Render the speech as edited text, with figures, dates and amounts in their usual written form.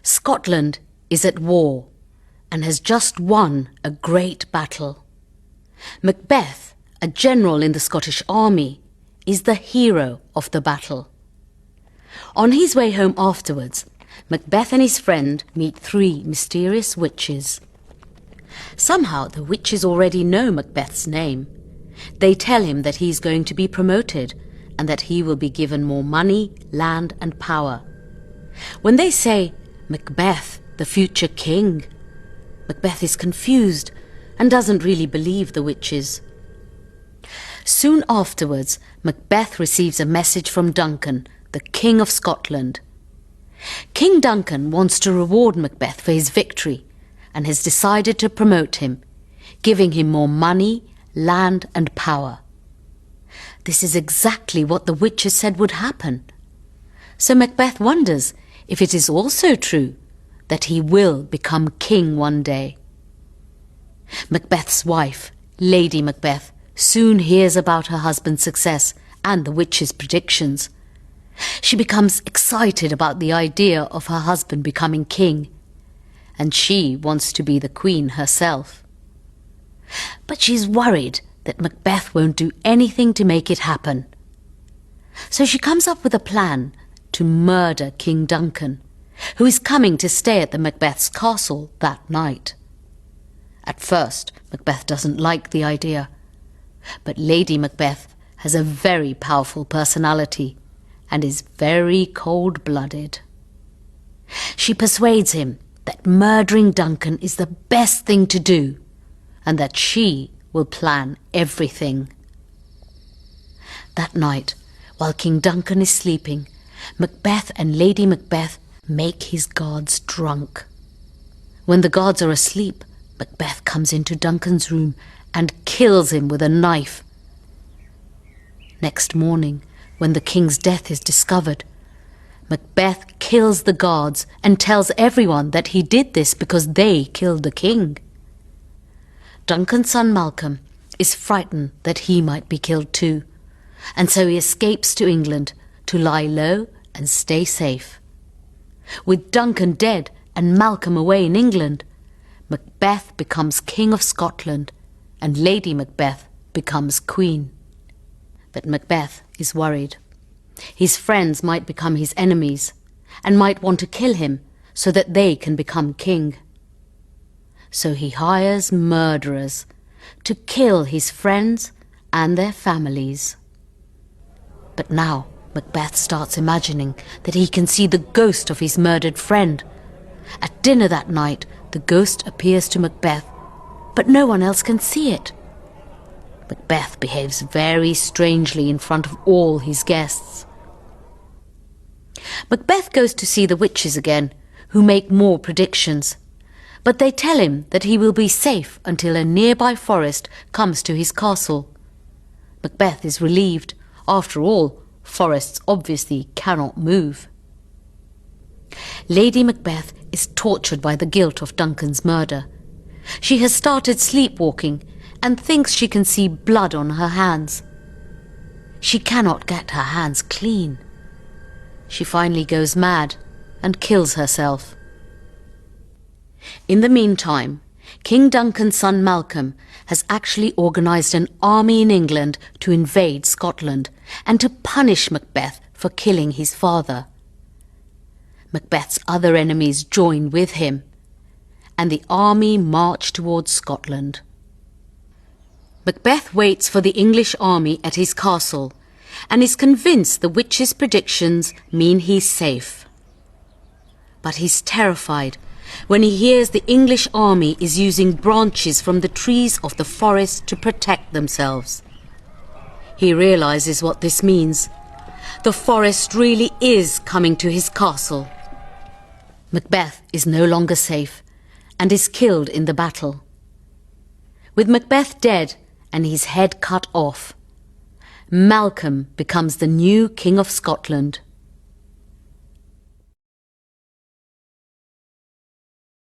Scotland is at war and has just won a great battle. Macbeth, a general in the Scottish army, is the hero of the battle. On his way home afterwards, Macbeth and his friend meet 3 mysterious witches. Somehow the witches already know Macbeth's name. They tell him that he is going to be promoted and that he will be given more money, land and power. When they say, "Macbeth, the future king," Macbeth is confused and doesn't really believe the witches. Soon afterwards, Macbeth receives a message from Duncan, the King of Scotland. King Duncan wants to reward Macbeth for his victory and has decided to promote him, giving him more money, land and power. This is exactly what the witches said would happen. So Macbeth wonders if it is also true that he will become king one day. Macbeth's wife, Lady Macbeth, soon hears about her husband's success and the witches' predictions. She becomes excited about the idea of her husband becoming king, and she wants to be the queen herself. But she's worried that Macbeth won't do anything to make it happen. So she comes up with a plan to murder King Duncan, who is coming to stay at the Macbeth's castle that night. At first, Macbeth doesn't like the idea, but Lady Macbeth has a very powerful personality and is very cold-blooded. She persuades him that murdering Duncan is the best thing to do and that she will plan everything. That night, while King Duncan is sleeping, Macbeth and Lady Macbeth make his guards drunk. When the guards are asleep, Macbeth comes into Duncan's room and kills him with a knife. Next morning, when the king's death is discovered, Macbeth kills the guards and tells everyone that he did this because they killed the king. Duncan's son Malcolm is frightened that he might be killed too, and so he escapes to England to lie low and stay safe. With Duncan dead and Malcolm away in England, Macbeth becomes King of Scotland and Lady Macbeth becomes Queen. But Macbeth is worried. His friends might become his enemies and might want to kill him so that they can become king. So he hires murderers to kill his friends and their families. But now Macbeth starts imagining that he can see the ghost of his murdered friend. At dinner that night, the ghost appears to Macbeth, but no one else can see it. Macbeth behaves very strangely in front of all his guests. Macbeth goes to see the witches again, who make more predictions. But they tell him that he will be safe until a nearby forest comes to his castle. Macbeth is relieved. After all, forests obviously cannot move. Lady Macbeth is tortured by the guilt of Duncan's murder. She has started sleepwalking and thinks she can see blood on her hands. She cannot get her hands clean. She finally goes mad and kills herself. In the meantime, King Duncan's son Malcolm has actually organised an army in England to invade Scotland and to punish Macbeth for killing his father. Macbeth's other enemies join with him, and the army march towards Scotland. Macbeth waits for the English army at his castle and is convinced the witches' predictions mean he's safe. But he's terrified when he hears the English army is using branches from the trees of the forest to protect themselves. He realizes what this means. The forest really is coming to his castle. Macbeth is no longer safe and is killed in the battle. With Macbeth dead and his head cut off, Malcolm becomes the new King of Scotland.